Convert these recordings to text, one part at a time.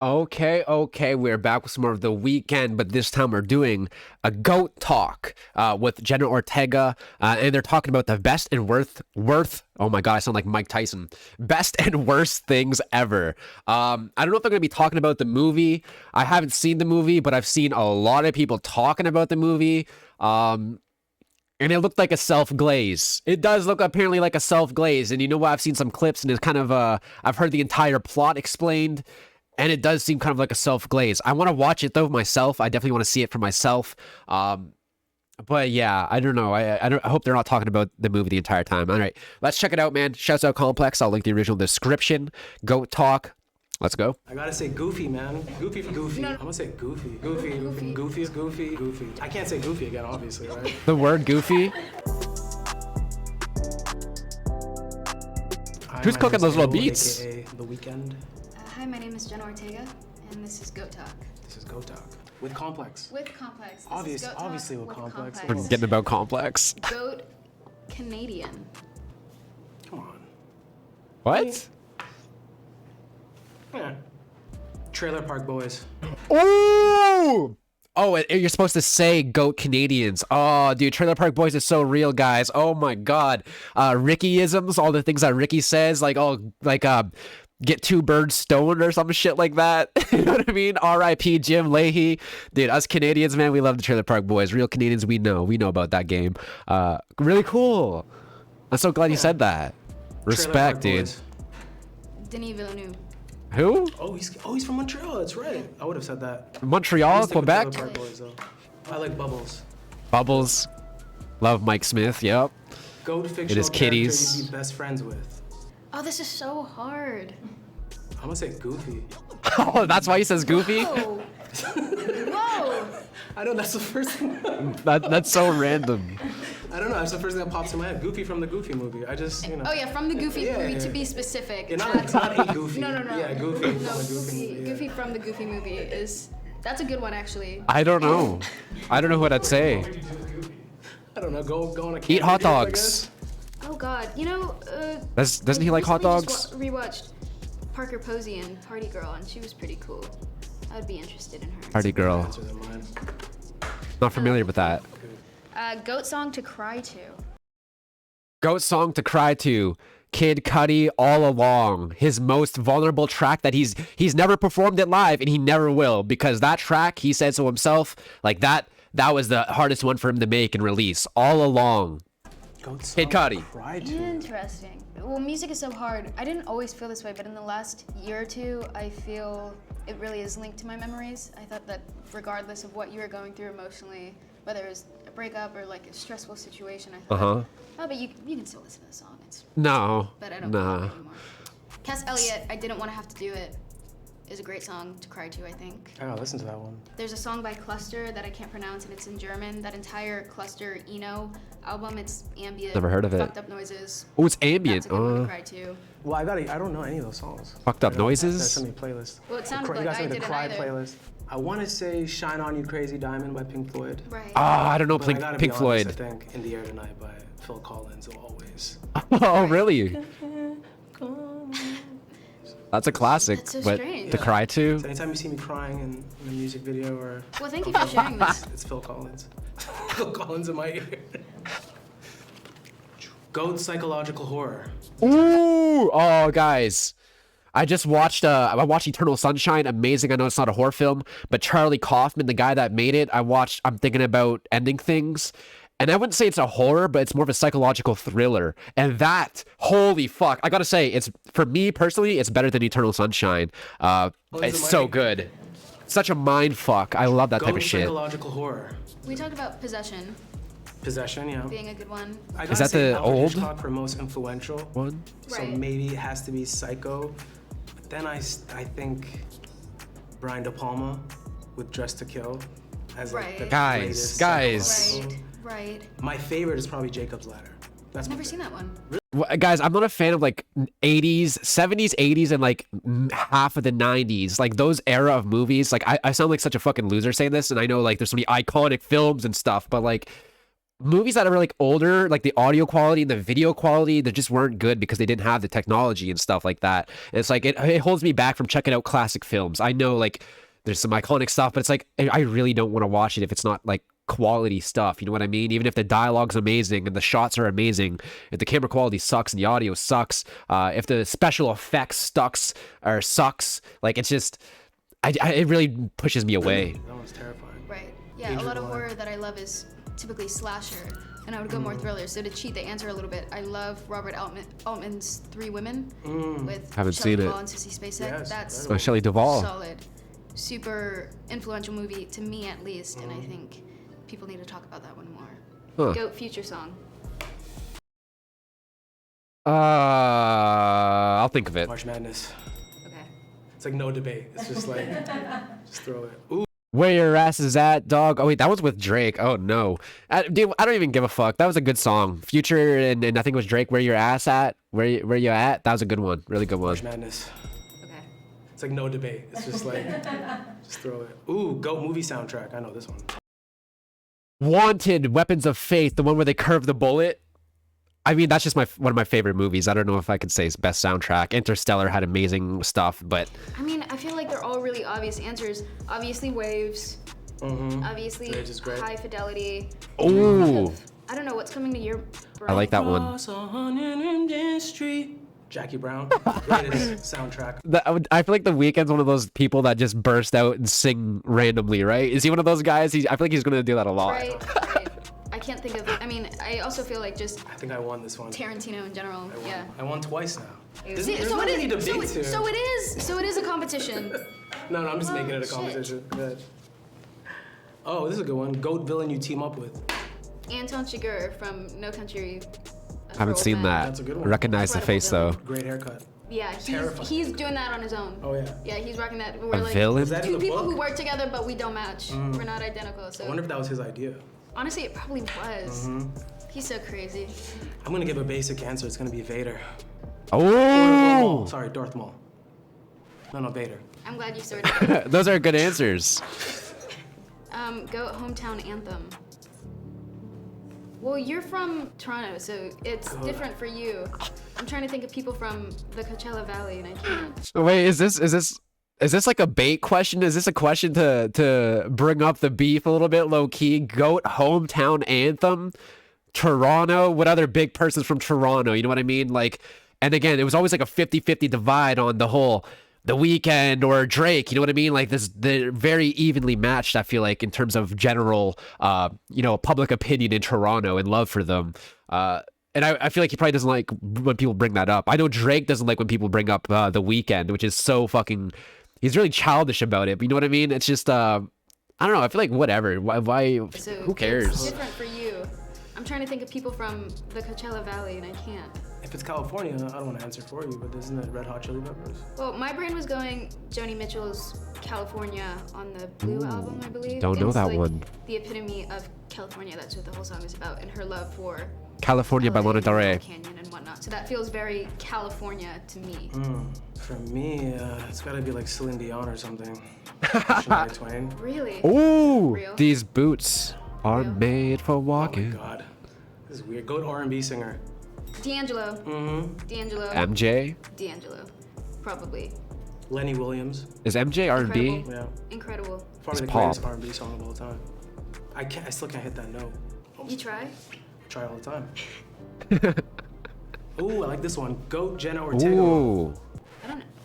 Okay, we're back with some more of the weekend, but this time we're doing a goat talk with Jenna Ortega, and they're talking about the best and worth. Oh my god, I sound like Mike Tyson. Best and worst things ever. I don't know if they're gonna be talking about the movie. I haven't seen the movie, but I've seen a lot of people talking about the movie. And it looked like a self-glaze. It does look apparently like a self-glaze, and you know what? I've seen some clips, and it's kind of I've heard the entire plot explained. And it does seem kind of like a self-glaze. I want to watch it, though, myself. I definitely want to see it for myself. But yeah, I don't know. I hope they're not talking about the movie the entire time. All right, let's check it out, man. Shouts out Complex. I'll link the original description. Goat talk. Let's go. I gotta say goofy, man. Goofy for goofy. No. I'm gonna say goofy. Goofy is goofy. I can't say goofy again, obviously, right? The word goofy? Who's cooking those little beats? AKA The Weeknd. Hi, my name is Jenna Ortega, and this is Goat Talk. This is Goat Talk. With Complex. With Complex. Obviously with Complex. We're getting about Complex. Goat Canadian. Come on. What? Yeah. Trailer Park Boys. Ooh! Oh, you're supposed to say goat Canadians. Oh, dude, Trailer Park Boys is so real, guys. Oh my god. Ricky-isms, all the things that Ricky says, like, get two birds stoned or some shit like that. You know what I mean? R.I.P. Jim Leahy. Dude, us Canadians, man, we love the Trailer Park Boys. Real Canadians, we know about that game. Really cool. I'm so glad you said that. Respect, dude. Boys. Denis Villeneuve. Who? Oh, he's from Montreal. That's right. I would have said that. Montreal, Quebec. Trailer Park Boys, though. I like Bubbles. Bubbles. Love Mike Smith. Yep. Goat fictional It is kitties. character you'd be best friends with. Oh, this is so hard. I'm gonna say Goofy. Oh, that's why he says Goofy? Whoa. Whoa. I know, that's the first thing. That's so random. I don't know, that's the first thing that pops in my head. Goofy from the Goofy movie. I just, you know. Oh yeah, from the Goofy movie, yeah. to be specific. Yeah, not a Goofy. No. Yeah, Goofy from No, the Goofy movie. Yeah. Goofy from the Goofy movie is... That's a good one, actually. I don't know. I don't know what I'd say. I don't know, go on a Eat hot camping trip, I dogs. guess. Oh god, you know, Doesn't he like hot recently dogs? just rewatched Parker Posey and Party Girl, and she was pretty cool. I would be interested in her. Party girl. Answer than mine. Not familiar with that. Goat song to cry to. Goat song to cry to. Kid Cudi All Along. His most vulnerable track that he's never performed it live, and he never will, because that track, he said so himself, like that was the hardest one for him to make and release. All Along. Kid Cudi. Interesting. Well, music is so hard. I didn't always feel this way, but in the last year or two, I feel it really is linked to my memories. I thought that regardless of what you were going through emotionally, whether it was a breakup or like a stressful situation, I thought, oh, but you can still listen to the song. It's No. but I don't feel it anymore. Cass Elliot, I didn't want to have to do it, is a great song to cry to, I think. I gotta listen to that one. There's a song by Cluster that I can't pronounce, and it's in German. That entire Cluster Eno album, it's ambient. Never heard of it. Fucked up noises. Oh, it's ambient. That's a good one to cry to. Well, I don't know any of those songs. Fucked Up Noises? That's on my playlist. Well, it sounded You like guys I sent me the didn't Cry either. playlist. I want to say Shine On You Crazy Diamond by Pink Floyd. Right. I don't know But I gotta Pink be Floyd. honest, I think In the Air Tonight by Phil Collins will always. Oh, really? That's a classic. That's so but strange. to cry to? So anytime you see me crying in a music video or Well, thank you for sharing this. it's Phil Collins. Phil Collins in my ear. Goat psychological horror. Ooh! Oh, guys. I just watched I watched Eternal Sunshine. Amazing. I know it's not a horror film, but Charlie Kaufman, the guy that made it, I'm thinking about ending things. And I wouldn't say it's a horror, but it's more of a psychological thriller. And that, holy fuck. I gotta say, it's for me personally, it's better than Eternal Sunshine. It's so good. Such a mind fuck. I love that type of shit. Psychological horror. We talked about Possession Possession, yeah. being a good one. I Is gotta that say the Alfred old Hitchcock for most influential one? So Right. maybe it has to be Psycho. But then I think Brian De Palma with Dress to Kill as like Right. the Guys, greatest guys. psychological- Right. My favorite is probably Jacob's Ladder. That's I've my never seen favorite. that one. Well, guys, I'm not a fan of like 80s, 70s, 80s, and like half of the 90s. Like those era of movies. Like I sound like such a fucking loser saying this, and I know like there's so many iconic films and stuff, but like movies that are like older, like the audio quality and the video quality, they just weren't good because they didn't have the technology and stuff like that. And it's like it holds me back from checking out classic films. I know like there's some iconic stuff, but it's like I really don't want to watch it if it's not like quality stuff. You know what I mean? Even if the dialogue's amazing and the shots are amazing, if the camera quality sucks and the audio sucks, if the special effects sucks, like it's just, it really pushes me away. That one's terrifying. Right. Yeah, Danger a lot of Line. horror that I love is typically slasher, and I would go more thriller. So to cheat the answer a little bit, I love Robert Altman's Three Women with Haven't Shelley seen it. Duvall and Sissy Spacek. Yes, That's Oh, Shelley Duvall. solid, super influential movie to me at least, and I think people need to talk about that one more. Huh. Goat future song. I'll think of it. March Madness. Okay. It's like no debate. It's just like, just throw it. Ooh. Where your ass is at, dog? Oh wait, that was with Drake. Oh no, dude, I don't even give a fuck. That was a good song. Future and I think it was Drake. Where your ass at? Where you at? That was a good one. Really good one. March Madness. Okay. It's like no debate. It's just like, just throw it. Ooh, GOAT movie soundtrack. I know this one. Wanted, Weapons of Faith, the one where they curve the bullet. I mean, that's just one of my favorite movies. I don't know if I could say it's best soundtrack. Interstellar had amazing stuff, but I mean, I feel like they're all really obvious answers. Obviously, Waves. Obviously, Waves is great. High Fidelity. ooh, I don't know what's coming to your brain. I like that one. Cross 100th Street. Jackie Brown. Greatest soundtrack. I feel like The Weeknd's one of those people that just burst out and sing randomly, right? Is he one of those guys? I feel like he's gonna do that a lot. Right. I can't think of. I mean, I also feel like just I think I won this one. Tarantino in general. Yeah. I won twice now. There's, See, there's so not it many is. debates here. So it is. So it is a competition. No, I'm just making it a shit. competition. Good. Oh, this is a good one. GOAT villain you team up with. Anton Chigurh from No Country. I haven't seen that. That's a good one. Recognize the face though. Great haircut. Yeah, Terrifying. he's doing that on his own. Oh yeah. Yeah, he's rocking that. We're A like villain? Is that in two the people book? who work together, but we don't match. We're not identical. I So wonder if that was his idea. honestly, it probably was. He's so crazy. I'm gonna give a basic answer. It's gonna be Vader. Oh, Sorry, Darth Maul. No, Vader. I'm glad you sorted. those are good answers. Go hometown anthem. Well, you're from Toronto, so it's different for you. I'm trying to think of people from the Coachella Valley, and I can't. Wait, is this like a bait question? Is this a question to bring up the beef a little bit, low key? GOAT hometown anthem, Toronto. What other big person's from Toronto? You know what I mean? Like, and again, it was always like a 50-50 divide on the whole The Weeknd or Drake. You know what I mean? Like they're very evenly matched. I feel like in terms of general, public opinion in Toronto and love for them. And I feel like he probably doesn't like when people bring that up. I know Drake doesn't like when people bring up The Weeknd, which is so fucking. He's really childish about it. But you know what I mean? It's just I don't know. I feel like whatever. Why So who cares? It's different for you. I'm trying to think of people from the Coachella Valley, and I can't. If it's California, I don't want to answer for you, but isn't it Red Hot Chili Peppers? Well, my brain was going Joni Mitchell's California on the Blue album, I believe. Don't know It's that like one. The epitome of California. That's what the whole song is about, and her love for California by LA, Lana Del Rey. Canyon and whatnot. So that feels very California to me. For me, it's gotta be like Celine Dion or something. Shania Twain. Really? Ooh, Real? these boots are Real? made for Oh my walking. god. This is weird. GOAT R&B singer. D'Angelo. D'Angelo. MJ D'Angelo. Probably. Lenny Williams. is MJ R&B? Incredible. Yeah. Incredible. Probably the pop. greatest R&B song of all time. I still can't hit that note. You try? I try all the time. Ooh, I like this one. GOAT Jenna Ortega. Ooh,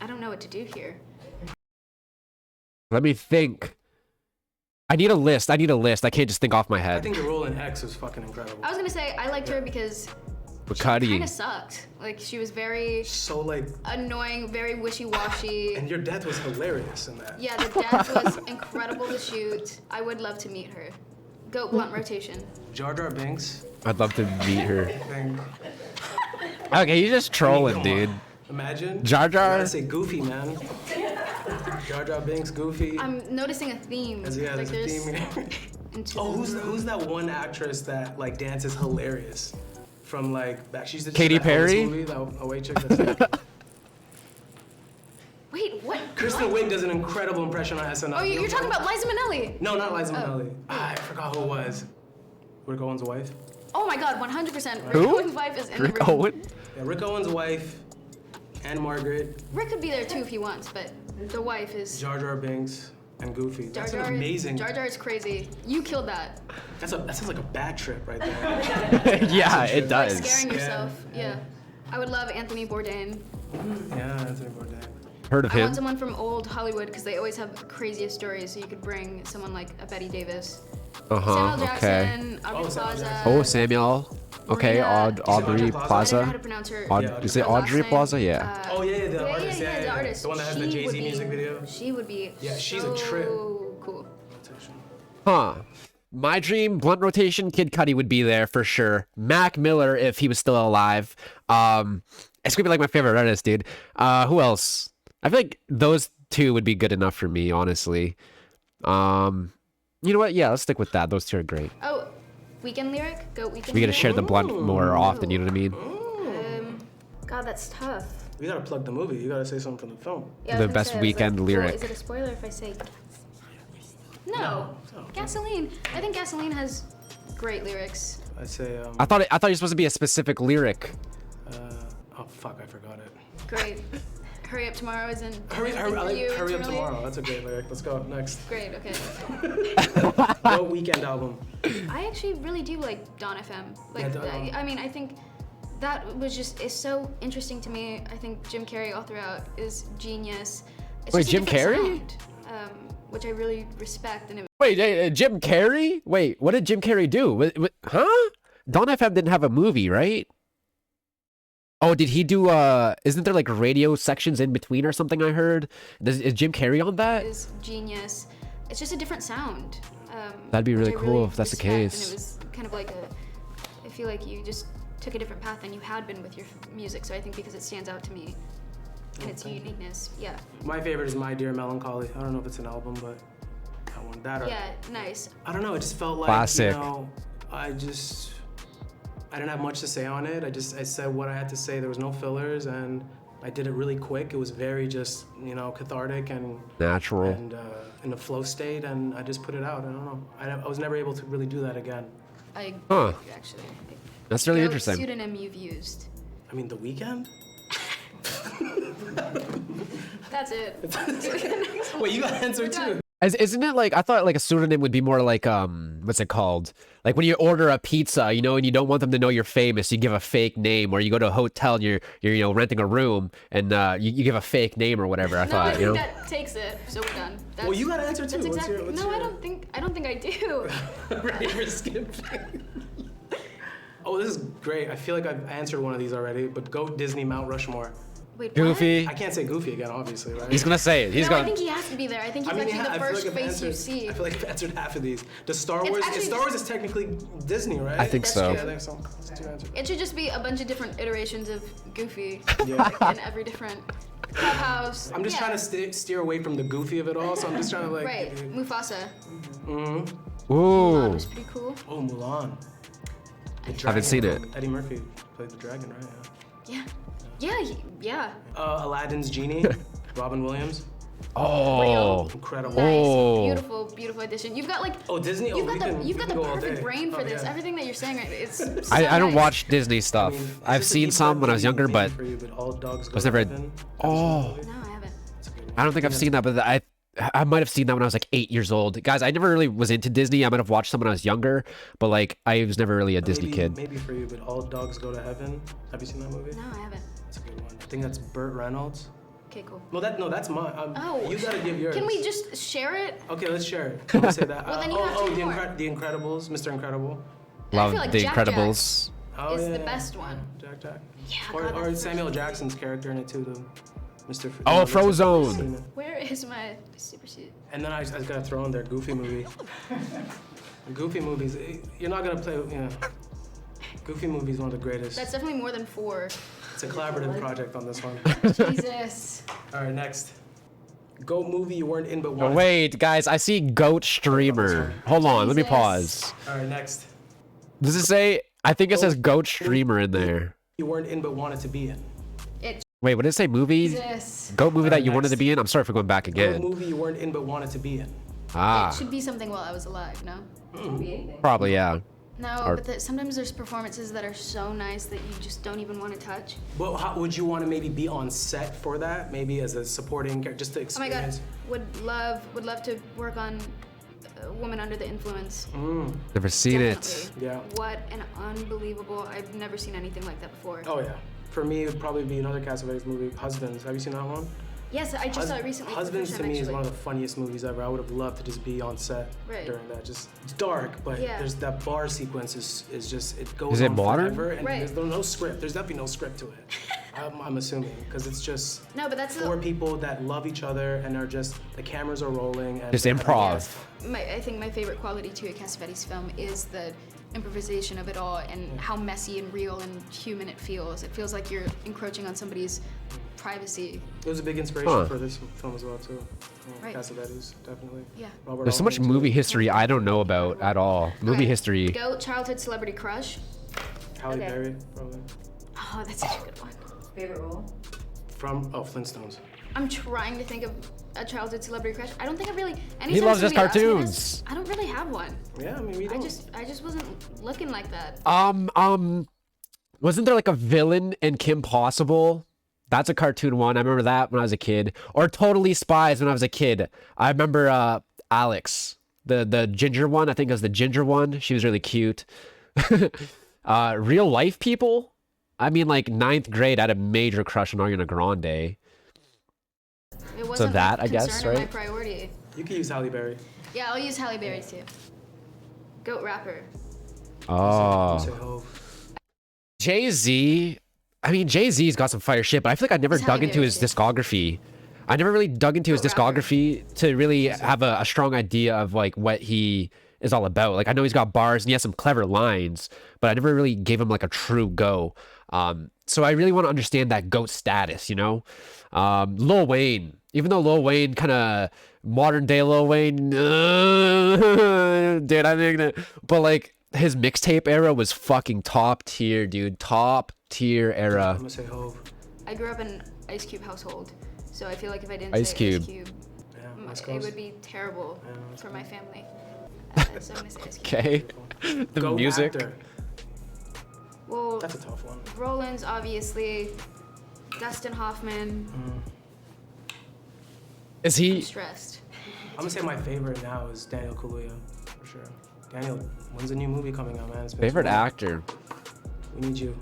I don't know what to do here. let me think. I need a list. I can't just think off my I head. think the role in X was fucking incredible. I was gonna say I liked her because But she kind Cuddy. of sucked. Like she was very So like, annoying, very wishy-washy. and your death was hilarious in that. Yeah, the death was incredible to shoot. I would love to meet her. Goat blunt rotation. Jar Jar Binks. I'd love to meet her. I think. Okay, you're just trolling, Come dude. on. Imagine. Jar Jar? I gotta say Goofy, man. Jar Jar Binks, Goofy. I'm noticing a theme. Yeah, Like there's a theme here. into Oh, who's that one actress that like dances hilarious? From like back, she's Katy that Elvis Perry? movie, that white chick. That's Wait, what? Kristen Wiig does an incredible impression on SNL. Oh, you're talking about Liza Minnelli. No, not Liza Minnelli. I forgot who it was. Rick Owens' wife. Oh my God, 100%. Rick Who? Owens' wife is in Rick the room. Owen? Yeah, Rick Owens' wife and Margaret, Rick could be there too if he wants, but the wife is. Jar Jar Binks, and Goofy. Jar That's Jar. an amazing. Jar Jar is crazy. You killed that. That sounds like a bad trip right there. Yeah, it Like does. scaring yourself. Yeah. I would love Anthony Bourdain. Yeah, Anthony Bourdain. Heard of I him? want someone from old Hollywood because they always have the craziest stories. So you could bring someone like a Betty Davis, Samuel Okay. Jackson, Aubrey Oh, Samuel Plaza. Jackson. Oh, Samuel. Okay, Marina- Aubrey Plaza? I don't know how Plaza. to pronounce her. Yeah, Is it her last Audrey name. Plaza? Yeah. Oh yeah, the Yeah, artist. yeah, the artist. The one that has the She Jay-Z would be- music video. She would be. Yeah, she's a so trip. Cool. Huh. My dream blunt rotation, Kid Cudi would be there for sure. Mac Miller if he was still alive. It's gonna be like my favorite artist, dude. Who else? I feel like those two would be good enough for me, honestly. You know what? Yeah, let's stick with that. Those two are great. Oh, Weekend lyric? Go Weekend. We gotta lyric? share the blunt more often. You know what I mean? God, that's tough. We gotta plug the movie. You gotta say something from the film. Yeah, I The was gonna best say, I was Weeknd well, lyric. is it a spoiler if I say? No. Gasoline. I think Gasoline has great lyrics. I'd say. I thought you're supposed to be a specific lyric. Oh fuck, I forgot it. Great. Hurry up tomorrow is in. Hurry for up you internally. tomorrow. That's a great lyric. Let's go next. Great. Okay. What Weekend album? I actually really do like Dawn FM. Like, Yeah, Dawn. I mean, I think that was just is so interesting to me. I think Jim Carrey all throughout is genius. It's Wait, just a Jim different Carrey? sound, which I really respect, and it Wait, Jim Carrey? Wait, what did Jim Carrey do? Huh? Dawn FM didn't have a movie, right? Oh, did he do, isn't there like radio sections in between or something I heard? Is Jim Carrey on that? is genius. It's just a different sound. That'd be really which I cool if that's the respect, case. And it was kind of like I feel like you just took a different path than you had been with your music, so I think because it stands out to me and its uniqueness. Yeah. My favorite is My Dear Melancholy. I don't know if it's an album, but I want that. Or, Yeah, nice. I don't know. It just felt like Classic. you know. I didn't have much to say on it. I said what I had to say. There was no fillers, and I did it really quick. It was very just cathartic and Natural. and in a flow state, and I just put it out. I don't know. I was never able to really do that again. I agree Huh. with you, actually. That's really What interesting. pseudonym you've used? I mean, The Weeknd. That's it. Wait, you got an answer We're done. too. Isn't it like, I thought like a pseudonym would be more like, what's it called? Like when you order a pizza, and you don't want them to know you're famous, you give a fake name, or you go to a hotel and you're renting a room and you give a fake name or whatever. I No, I thought, think that takes it. So we're done. That's, Well, you got an answer too. That's What's exactly. your- what's no, your- I don't think I do. Ready for skipping? Oh, this is great. I feel like I've answered one of these already, but go Disney Mount Rushmore. Wait, Goofy. I can't say Goofy again, obviously, right? He's gonna say it. He's What? No, I gonna. think he has to be there. I think he's I mean, actually yeah, the I feel first like I've face you answered. see. I feel like I've answered half of these. Does Star It's Wars? actually- Star Wars is technically Disney, right? I think That's so. Yeah, I think so. That's two answers. It should just be a bunch of different iterations of Goofy Yeah. in every different clubhouse. I'm just Yeah. trying to steer away from the Goofy of it all, so I'm just trying to like. Right, Mufasa. Mm-hmm. Mulan Ooh. was pretty cool. Oh, Mulan. The Haven't seen dragon. it. Eddie Murphy played the dragon, right? Yeah. Yeah, yeah. Aladdin's genie, Robin Williams. Oh. Incredible. Nice. Oh. Beautiful, beautiful addition. You've got like Oh, Disney. you've oh, got we you've got can the go all perfect day. brain for Oh, this. yeah. Everything that you're saying right it's so I don't nice. watch Disney stuff. I mean, it's I've just a seen deep some cut when I was movie, younger, easy but for you, but all dogs go was to never- heaven. Oh. No, I haven't. That's a good one. I don't think I've seen that, but I might have seen that when I was like 8 years old. Guys, I never really was into Disney. I might have watched some when I was younger, but like I was never really a Disney maybe, kid. Maybe for you, but all dogs go to heaven. Have you seen that movie? No, I haven't. That's a good one. I think that's Burt Reynolds. Okay, cool. No, that's mine. Oh. You gotta give yours. Can we just share it? Okay, let's share it. Can we say that? Well, then you have two the, more. the Incredibles, Mr. Incredible. I Love feel like The Jack Incredibles. Oh, Is yeah, the yeah. best one. Jack Jack. Yeah, Or, God, or that's Samuel such- Jackson's character in it too, the Mr. Oh, Mr. Frozone. Cena. Where is my super suit? And then I just gotta throw in there Goofy movie. Goofy movies, you're not gonna play, Goofy movie is one of the greatest. That's definitely more than 4. It's a collaborative project on this one. Jesus. All right, next. Goat movie you weren't in but Oh, wanted. wait, guys, I see Goat Streamer. Hold on, let me Jesus. pause. All right, next. Does it say? I think it says Goat Streamer in there. You weren't in but wanted to be in. It Wait, what did it say? Movie? Jesus. Goat movie that Alright, you wanted to next. be in? I'm sorry for going back Goat again. movie you weren't in but wanted to be in. It Ah, should be something while I was alive, no? probably yeah. No, Or- but sometimes there's performances that are so nice that you just don't even want to touch. But how, would you want to maybe be on set for that? Maybe as a supporting character, just to Oh my god, experience? would love to work on Woman Under the Influence. Never seen it. Definitely. Yeah. What an unbelievable, I've never seen anything like that before. Oh yeah. For me, it would probably be another Cassavetes movie, Husbands. Have you seen that one? Yes, I just saw it recently. for the Husbands first to time, me is actually. one of the funniest movies ever. I would have loved to just be on set Right. during that. Just it's dark, but Yeah. there's that bar sequence is just it goes Is it on modern? forever, and Right. there's no script. There's definitely no script to it. I'm assuming because it's just No, but that's four people that love each other and are just the cameras are rolling and Just improv. I think my favorite quality to a Cassavetes film is the improvisation of it all and how messy and real and human it feels. It feels like you're encroaching on somebody's privacy. It was a big inspiration Huh. for this film as well too. Right. Cassavetes, definitely. Yeah. Robert There's so much Altman, too. movie history I don't know about at all. Movie Alright, history. Go childhood celebrity crush. Halle Okay. Berry, probably. Oh, that's such a good one. Favorite role? From Flintstones. I'm trying to think of a childhood celebrity crush. I don't think I really. Anytime He loves his somebody asks me cartoons. this, I don't really have one. Yeah, I mean we don't. I just wasn't looking like that. Wasn't there like a villain in Kim Possible? That's a cartoon one. I remember that when I was a kid. Or Totally Spies when I was a kid. I remember Alex, the ginger one. I think it was the ginger one. She was really cute. Real life people. I mean, like ninth grade, I had a major crush on Ariana Grande. It wasn't that, a I guess, concern or my right? priority. You can use Halle Berry. Yeah, I'll use Halle Berry too. Goat rapper. Say Oh, Hove. Jay-Z. I mean, Jay-Z's got some fire shit, but I feel like I never It's dug Halle into Berry, his too. discography. I never really dug into his Goat rapper. discography to really have a strong idea of like what he is all about. Like I know he's got bars and he has some clever lines, but I never really gave him like a true go. So I really want to understand that GOAT status, you know? Lil Wayne, even though Lil Wayne kind of modern day Lil Wayne, dude, I think that, but like his mixtape era was fucking top tier, dude. Top tier I'm era. gonna say Hove. I grew up in an Ice Cube household, so I feel like if I didn't Ice say Cube. Ice Cube, Yeah, West it Coast. would be terrible West for my family. So I'm gonna say Ice Cube. Okay. The Goat music. actor. Well, That's a tough one. Rollins, obviously. Dustin Hoffman. Is I'm he? stressed. I'm gonna say my favorite now is Daniel Kaluuya, for sure. Daniel, when's the new movie coming out, man? It's been Favorite too long. actor? We need you.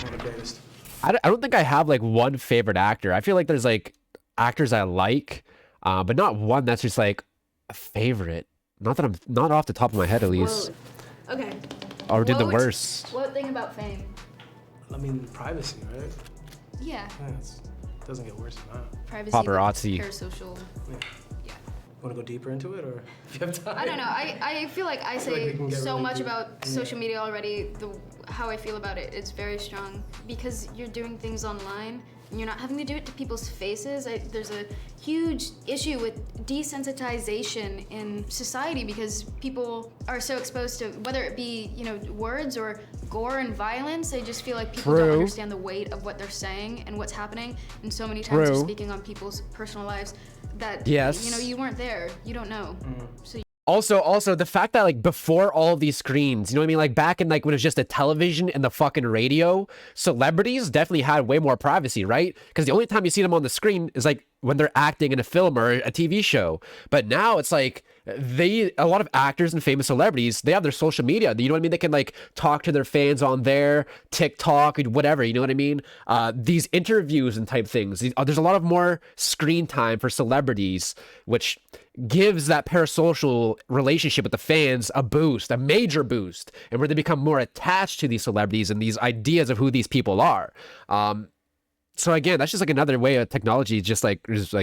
One of the greatest. I don't think I have like one favorite actor. I feel like there's like actors I like, but not one that's just like a favorite. Not that I'm not off the top of my head at least. Whoa. Okay. Or did the Quote- worst. What thing about fame? I mean, privacy, right? Yeah. Yeah, it doesn't get worse than that. Privacy. Paparazzi. Parasocial. Yeah. Yeah. Want to go deeper into it, or if you have time? I don't know. I feel like I like say we can get so really much deep. about Yeah. social media already. How I feel about it is very strong because you're doing things online and you're not having to do it to people's faces. There's a huge issue with desensitization in society because people are so exposed to whether it be words or gore and violence. I just feel like people don't True. understand the weight of what they're saying and what's happening. And so many times True. they're speaking on people's personal lives that Yes. you weren't there. You don't know. So Also, the fact that like before all of these screens, you know what I mean? Like back in like when it was just the television and the fucking radio, celebrities definitely had way more privacy, right? Because the only time you see them on the screen is like when they're acting in a film or a TV show. But now it's like a lot of actors and famous celebrities, they have their social media. You know what I mean? They can like talk to their fans on their TikTok, whatever. You know what I mean? These interviews and type things. There's a lot of more screen time for celebrities, which gives that parasocial relationship with the fans a boost, a major boost, and where they become more attached to these celebrities and these ideas of who these people are. So again, that's just like another way of technology just like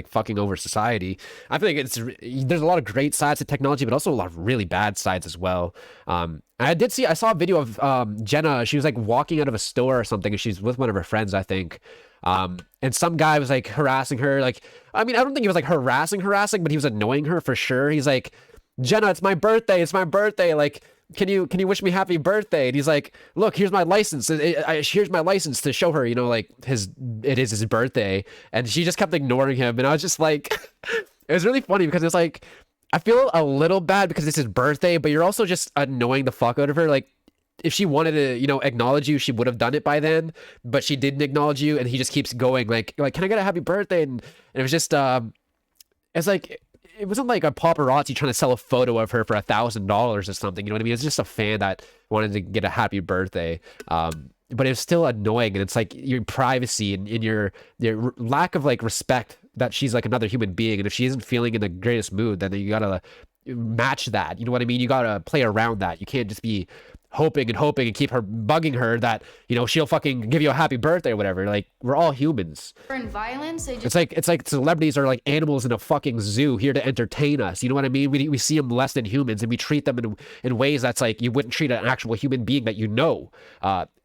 fucking over society. I feel like there's a lot of great sides to technology, but also a lot of really bad sides as well. I saw a video of Jenna. She was like walking out of a store or something, and she's with one of her friends, I think. And some guy was like harassing her. Like, I mean, I don't think he was like harassing, but he was annoying her for sure. He's like, Jenna, it's my birthday. Like, can you wish me happy birthday? And he's like, look, here's my license. Here's my license to show her, like it is his birthday. And she just kept ignoring him. And I was just like, it was really funny because it's like, I feel a little bad because it's his birthday, but you're also just annoying the fuck out of her. Like, if she wanted to, you know, acknowledge you, she would have done it by then, but she didn't acknowledge you, and he just keeps going like can I get a happy birthday? And it was just it's like it wasn't like a paparazzi trying to sell a photo of her for $1,000 or something. You know what I mean? It's just a fan that wanted to get a happy birthday. But it's still annoying, and it's like your privacy and your lack of like respect that she's like another human being, and if she isn't feeling in the greatest mood, then you gotta match that. You know what I mean? You gotta play around that. You can't just be hoping and keep her bugging her that, you know, she'll fucking give you a happy birthday or whatever. Like, we're all humans. In violence, they just... It's like celebrities are like animals in a fucking zoo here to entertain us. You know what I mean? We see them less than humans, and we treat them in ways that's like you wouldn't treat an actual human being that you know.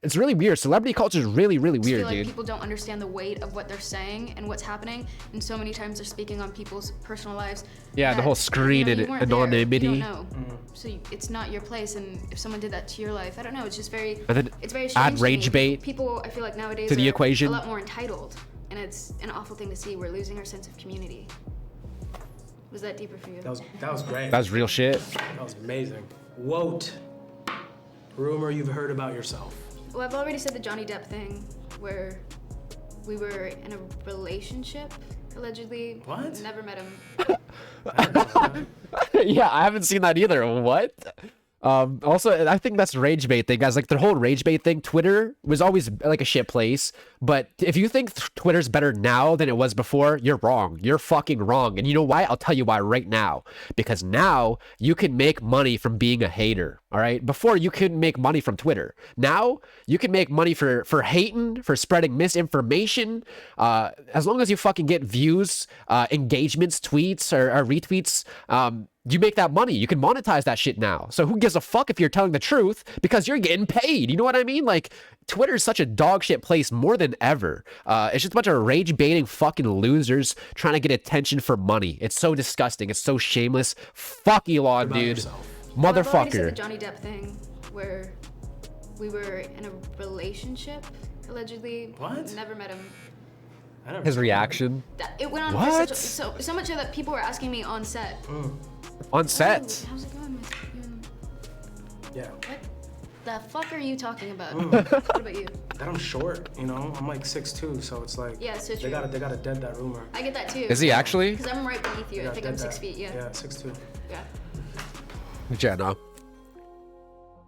It's really weird. Celebrity culture is really, really weird, feel like dude. People don't understand the weight of what they're saying and what's happening, and so many times they're speaking on people's personal lives. Yeah, the whole screen and anonymity. You don't know. So it's not your place, and if someone did that to your life, I don't know. It's just very. And then it's very add strange to rage me. bait People, I feel like nowadays to the equation. A lot more entitled, and it's an awful thing to see. We're losing our sense of community. Was that deeper for you? That was great. That was real shit. That was amazing. Quote. Rumor you've heard about yourself. Well, I've already said the Johnny Depp thing, where we were in a relationship, allegedly. What? Never met him. Yeah, I haven't seen that either. What? Also, I think that's rage bait thing, guys. Like the whole rage bait thing. Twitter was always like a shit place, but if you think Twitter's better now than it was before, you're wrong. You're fucking wrong. And you know why? I'll tell you why right now. Because now you can make money from being a hater. All right. Before you couldn't make money from Twitter. Now you can make money for hating, for spreading misinformation. As long as you fucking get views, engagements, tweets, or retweets. You make that money. You can monetize that shit now. So who gives a fuck if you're telling the truth, because you're getting paid? You know what I mean? Like, Twitter is such a dog shit place more than ever. It's just a bunch of rage baiting fucking losers trying to get attention for money. It's so disgusting. It's so shameless. Fuck Elon, dude. Motherfucker. Well, I've already said the Johnny Depp thing, where we were in a relationship, allegedly. What? Never met him. His reaction. It went on What? for so much so that people were asking me on set. On set. Oh, how's it going with you? Yeah. What the fuck are you talking about? What about you? That I'm short, you know? I'm like 6'2", so it's like... Yeah, so they true. gotta dead that rumor. I get that too. Is he actually? Because I'm right beneath you. I think I'm 6 that. feet, yeah. Yeah, 6'2". Yeah. Jenna.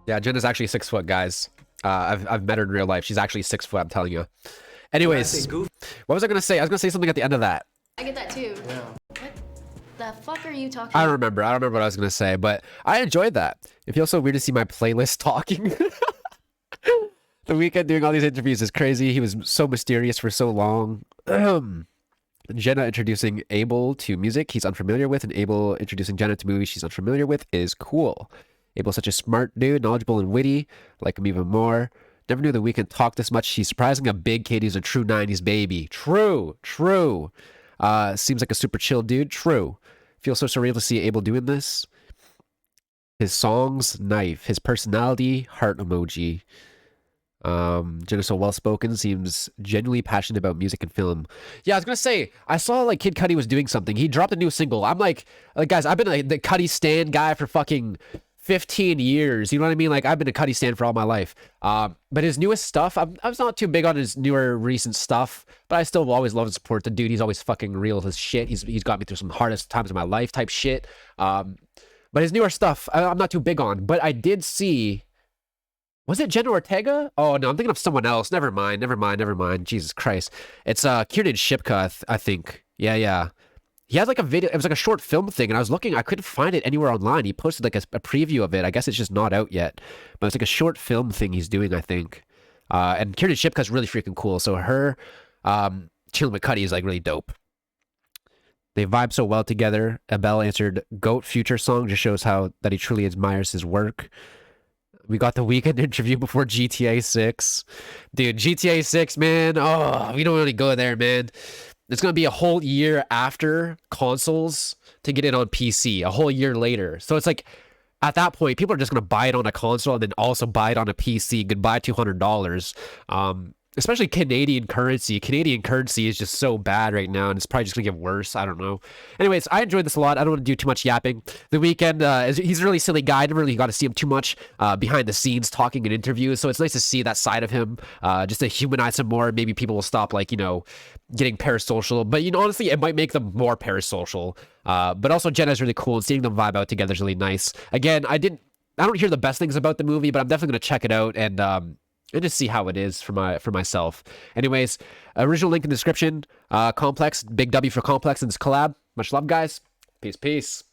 Yeah, Jenna's actually 6 foot, guys. I've met her in real life. She's actually 6 foot, I'm telling you. Anyways, what was I gonna say? I was gonna say something at the end of that. I get that too. Yeah. What the fuck are you talking I about? don't remember what I was gonna say, but I enjoyed that. It feels so weird to see my playlist talking. The Weeknd doing all these interviews is crazy. He was so mysterious for so long. Jenna introducing Abel to music he's unfamiliar with, and Abel introducing Jenna to movies she's unfamiliar with is cool. Abel's such a smart dude, knowledgeable and witty. Like him even more. Never knew The Weeknd talked this much. He's surprisingly a big kid. He's a true 90s baby. True. Seems like a super chill dude. True. Feels so surreal to see Abel doing this. His songs, knife. His personality, heart emoji. Jenna's so well-spoken, seems genuinely passionate about music and film. Yeah, I was gonna say, I saw like Kid Cudi was doing something. He dropped a new single. I'm like guys, I've been the Cudi stan guy for fucking 15 years. You know what I mean? Like, I've been a Cudi stan for all my life. But his newest stuff, I was not too big on his newer recent stuff, but I still always love and support the dude. He's always fucking real as shit. He's got me through some hardest times of my life type shit. But his newer stuff, I'm not too big on. But I did see... Was it Jenna Ortega? Oh, no, I'm thinking of someone else. Never mind. Jesus Christ. It's Kiernan Shipka, I think. Yeah. He had like a video. It was like a short film thing, and I was looking. I couldn't find it anywhere online. He posted like a preview of it. I guess it's just not out yet. But it's like a short film thing he's doing, I think. And Kiernan Shipka's really freaking cool. So her chilling with Cudi is like really dope. They vibe so well together. Abel answered GOAT Future song. Just shows how that he truly admires his work. We got the Weeknd interview before GTA 6. Dude, GTA 6, man. Oh, we don't really go there, man. It's going to be a whole year after consoles to get it on PC. A whole year later. So it's like, at that point, people are just going to buy it on a console and then also buy it on a PC. Goodbye, $200. especially Canadian currency. Canadian currency is just so bad right now, and it's probably just gonna get worse. I don't know. Anyways, I enjoyed this a lot. I don't want to do too much yapping. The Weeknd, he's a really silly guy. I never really got to see him too much behind the scenes talking in interviews, so it's nice to see that side of him, just to humanize him more. Maybe people will stop, like, getting parasocial. But, honestly, it might make them more parasocial. But also, Jenna's really cool, and seeing them vibe out together is really nice. Again, I don't hear the best things about the movie, but I'm definitely gonna check it out and just see how it is for myself. Anyways, original link in the description. Complex, big W for Complex and this collab. Much love, guys. Peace.